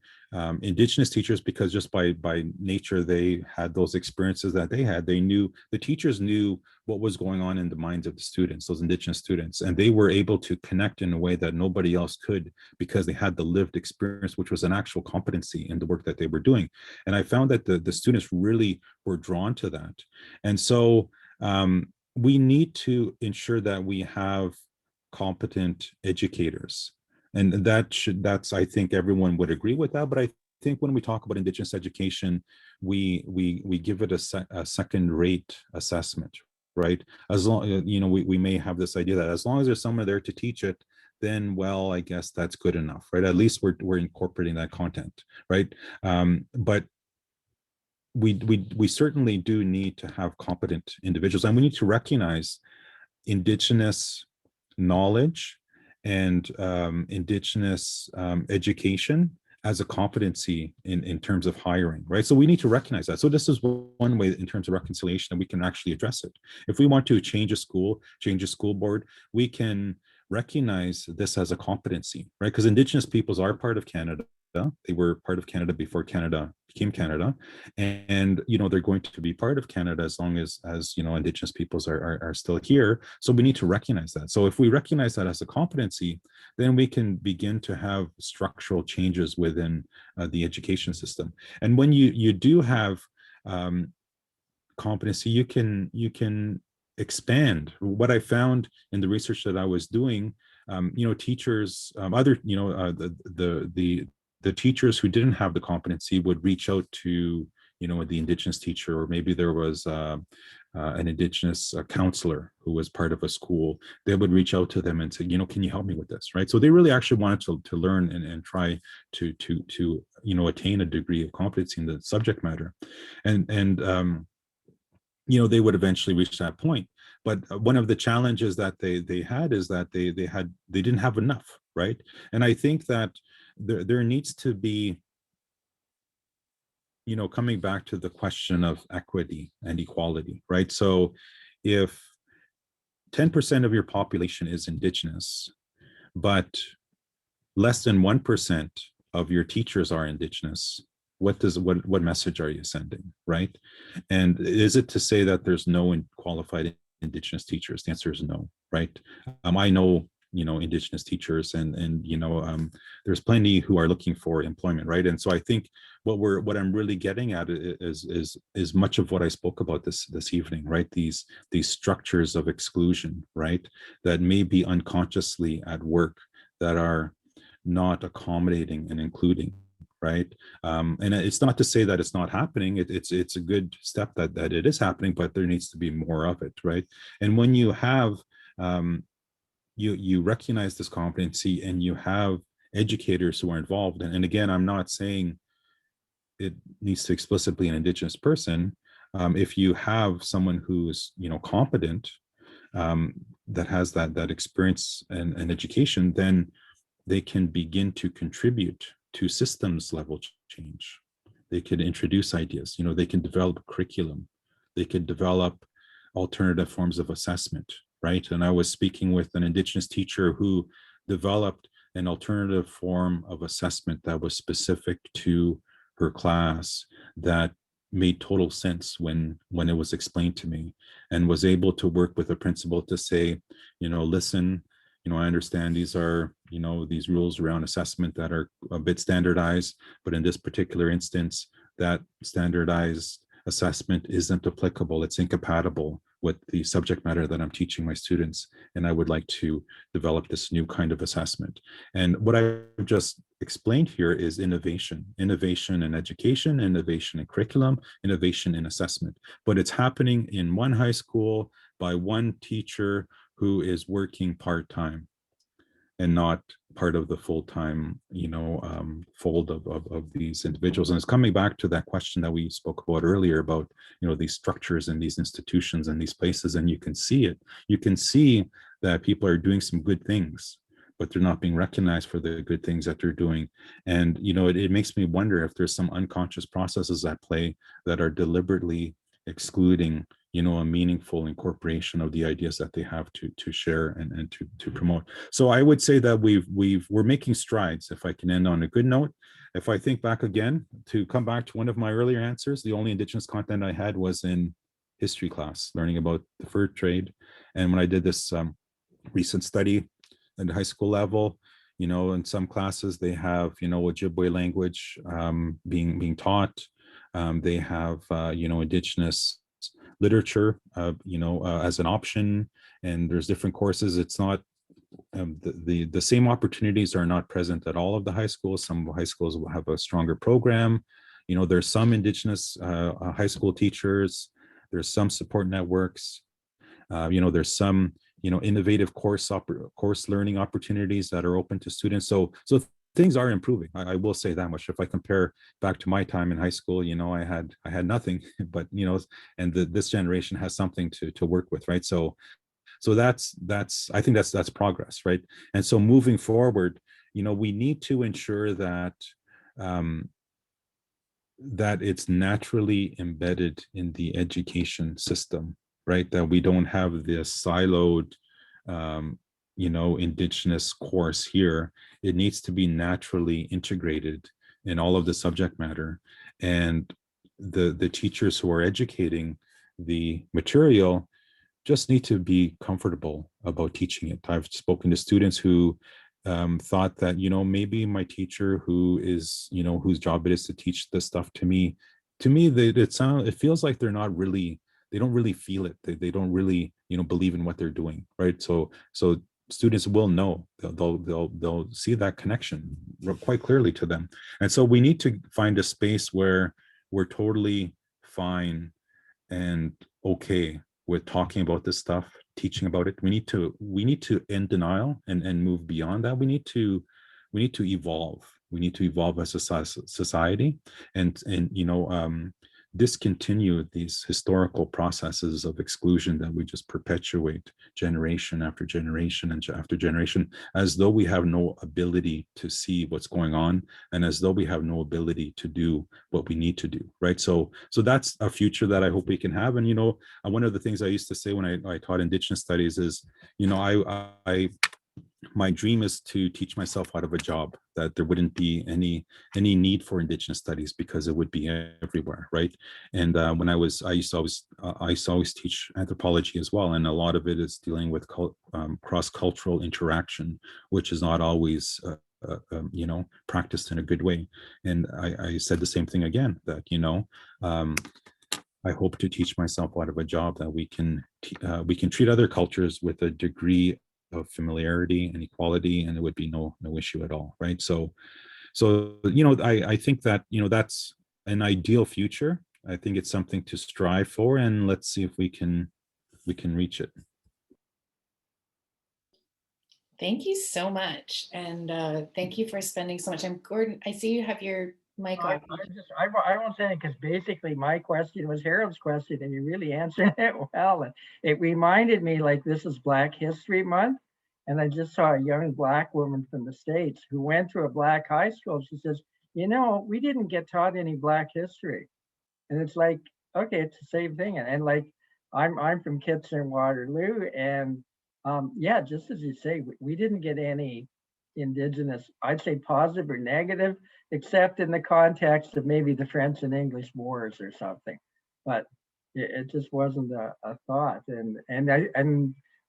Indigenous teachers, because just by nature, they had those experiences that they had. The teachers knew what was going on in the minds of the students, those Indigenous students, and they were able to connect in a way that nobody else could, because they had the lived experience, which was an actual competency in the work that they were doing. And I found that the students really were drawn to that. And so we need to ensure that we have competent educators, and that's I think everyone would agree with that. But I think when we talk about Indigenous education, we give it a second-rate assessment, right? As long, we may have this idea that as long as there's someone there to teach it, then, well, I guess that's good enough, right? At least we're incorporating that content, right? But we certainly do need to have competent individuals, and we need to recognize Indigenous knowledge and Indigenous education as a competency in terms of hiring, right? So we need to recognize that. So this is one way in terms of reconciliation that we can actually address it. If we want to change a school board, we can recognize this as a competency, right? Because Indigenous peoples are part of Canada. They were part of Canada before Canada became Canada, and they're going to be part of Canada as long as Indigenous peoples are still here. So we need to recognize that. So if we recognize that as a competency, then we can begin to have structural changes within the education system. And when you do have competency, you can expand. What I found in the research that I was doing, teachers, the teachers who didn't have the competency would reach out to the Indigenous teacher, or maybe there was an Indigenous counselor who was part of a school. They would reach out to them and say, can you help me with this, right? So they really actually wanted to learn and try to attain a degree of competency in the subject matter, and they would eventually reach that point. But one of the challenges that they had is that they didn't have enough, right? And I think that there needs to be, coming back to the question of equity and equality, right? So if 10% of your population is Indigenous, but less than 1% of your teachers are Indigenous, what message are you sending, right? And is it to say that there's no qualified Indigenous teachers? The answer is no, right? I know Indigenous teachers, and there's plenty who are looking for employment, right? And so I think what I'm really getting at is much of what I spoke about this evening, right? These structures of exclusion, right, that may be unconsciously at work, that are not accommodating and including, right? And it's not to say that it's not happening. It's a good step that it is happening, but there needs to be more of it, right? And when you have you recognize this competency, and you have educators who are involved, and again, I'm not saying it needs to explicitly an Indigenous person. If you have someone who's competent, that has that experience and education, then they can begin to contribute to systems level change. They could introduce ideas, they can develop curriculum, they could develop alternative forms of assessment, right? And I was speaking with an Indigenous teacher who developed an alternative form of assessment that was specific to her class, that made total sense when it was explained to me, and was able to work with a principal to say, listen, I understand these are, these rules around assessment that are a bit standardized, but in this particular instance, that standardized assessment isn't applicable. It's incompatible with the subject matter that I'm teaching my students. And I would like to develop this new kind of assessment. And what I've just explained here is innovation in education, innovation in curriculum, innovation in assessment. But it's happening in one high school by one teacher who is working part-time and not part of the full-time, fold of these individuals. And it's coming back to that question that we spoke about earlier about, these structures and these institutions and these places, and you can see it. You can see that people are doing some good things, but they're not being recognized for the good things that they're doing. And, it makes me wonder if there's some unconscious processes at play that are deliberately excluding a meaningful incorporation of the ideas that they have to share and to promote. So I would say that we're making strides. If I can end on a good note, if I think back again, to come back to one of my earlier answers, the only Indigenous content I had was in history class, learning about the fur trade. And when I did this recent study at the high school level, in some classes they have Ojibwe language being taught. They have Indigenous literature, as an option, and there's different courses. It's not the same opportunities are not present at all of the high schools. Some high schools will have a stronger program. There's some Indigenous high school teachers. There's some support networks. There's some innovative course learning opportunities that are open to students. So things are improving. I will say that much. If I compare back to my time in high school, I had nothing, but and this generation has something to work with, right? So that's I think that's progress, right? And so moving forward, we need to ensure that that it's naturally embedded in the education system, right? That we don't have this siloed Indigenous course here. It needs to be naturally integrated in all of the subject matter. And the teachers who are educating the material just need to be comfortable about teaching it. I've spoken to students who thought that, maybe my teacher who is, whose job it is to teach this stuff to me, it feels like they don't really feel it. They don't really, believe in what they're doing. Right. So students will know, they'll see that connection quite clearly to them. And so we need to find a space where we're totally fine and okay with talking about this stuff, teaching about it. We need to end denial and move beyond that. We need to evolve. We need to evolve as a society, and discontinue these historical processes of exclusion that we just perpetuate generation after generation and after generation, as though we have no ability to see what's going on, and as though we have no ability to do what we need to do. Right. So that's a future that I hope we can have. And one of the things I used to say when I taught Indigenous studies is, I my dream is to teach myself out of a job, that there wouldn't be any need for Indigenous studies because it would be everywhere, right? And when I used to always teach anthropology as well, and a lot of it is dealing with cross-cultural interaction, which is not always practiced in a good way. And I said the same thing again, that I hope to teach myself out of a job that we can treat other cultures with a degree of familiarity and equality, and it would be no issue at all, right? So I think that that's an ideal future. I think it's something to strive for, and let's see if we can reach it. Thank you so much, and thank you for spending so much time. Gordon, I see you have your mic off. I won't say it, because basically my question was Harold's question, and you really answered it well. And it reminded me, like, this is Black History Month, and I just saw a young Black woman from the States who went to a Black high school. She says, we didn't get taught any Black history. And it's like, okay, it's the same thing. And like, I'm from Kitchener-Waterloo, and yeah, just as you say, we didn't get any Indigenous, I'd say positive or negative, except in the context of maybe the French and English wars or something. But it just wasn't a thought. And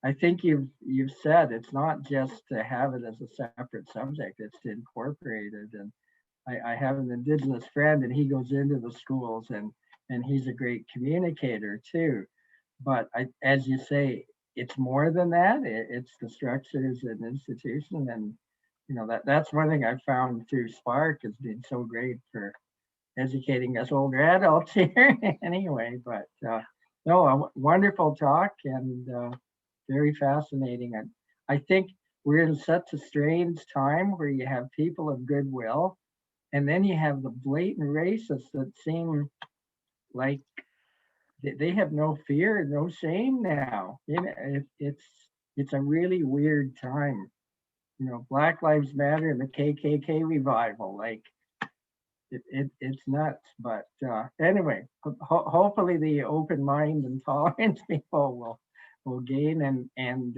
I think you've said it's not just to have it as a separate subject; it's to incorporate it. And I have an Indigenous friend, and he goes into the schools, and he's a great communicator too. But as you say, it's more than that. It's the structures and institution, and that's one thing I found through Spark has been so great for educating us older adults here. Anyway, but no, a wonderful talk, and very fascinating. And I think we're in such a strange time where you have people of goodwill, and then you have the blatant racists that seem like they have no fear, no shame now. It's a really weird time. Black Lives Matter and the KKK revival, like it's nuts. But anyway, hopefully the open mind and tolerance people will gain, and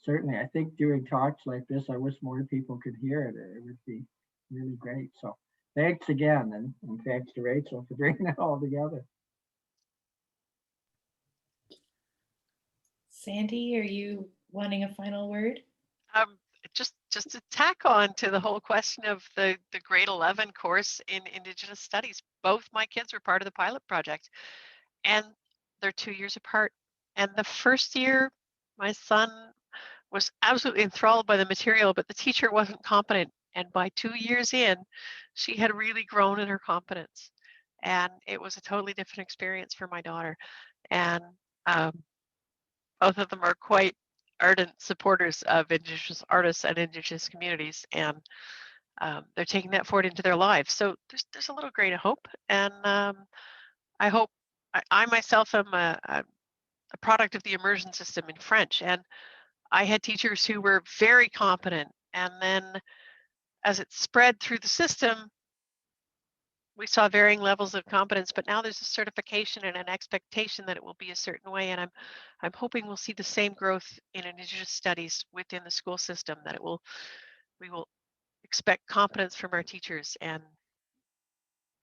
certainly I think doing talks like this, I wish more people could hear it. It would be really great. So thanks again, and thanks to Rachel for bringing it all together. Sandy, are you wanting a final word? Just to tack on to the whole question of the grade 11 course in Indigenous Studies. Both my kids were part of the pilot project, and they're 2 years apart. And the first year, my son was absolutely enthralled by the material, but the teacher wasn't competent. And by 2 years in, she had really grown in her competence. And it was a totally different experience for my daughter. And both of them are quite ardent supporters of Indigenous artists and Indigenous communities, and they're taking that forward into their lives. So there's a little grain of hope, and I hope I myself am a product of the immersion system in French, and I had teachers who were very competent, and then as it spread through the system, we saw varying levels of competence, but now there's a certification and an expectation that it will be a certain way. And I'm hoping we'll see the same growth in Indigenous studies within the school system, that we will expect competence from our teachers, and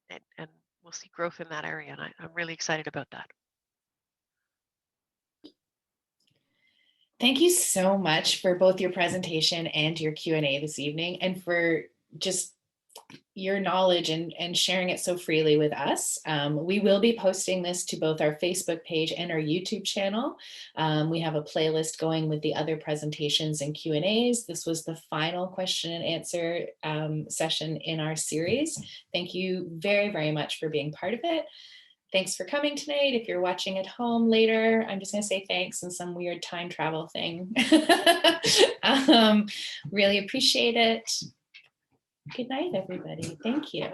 and we'll see growth in that area. And I'm really excited about that. Thank you so much for both your presentation and your Q&A this evening, and for just your knowledge and sharing it so freely with us. We will be posting this to both our Facebook page and our YouTube channel. We have a playlist going with the other presentations and Q&As. This was the final question and answer session in our series. Thank you very, very much for being part of it. Thanks for coming tonight. If you're watching at home later, I'm just going to say thanks in some weird time travel thing. Really appreciate it. Good night, everybody. Thank you.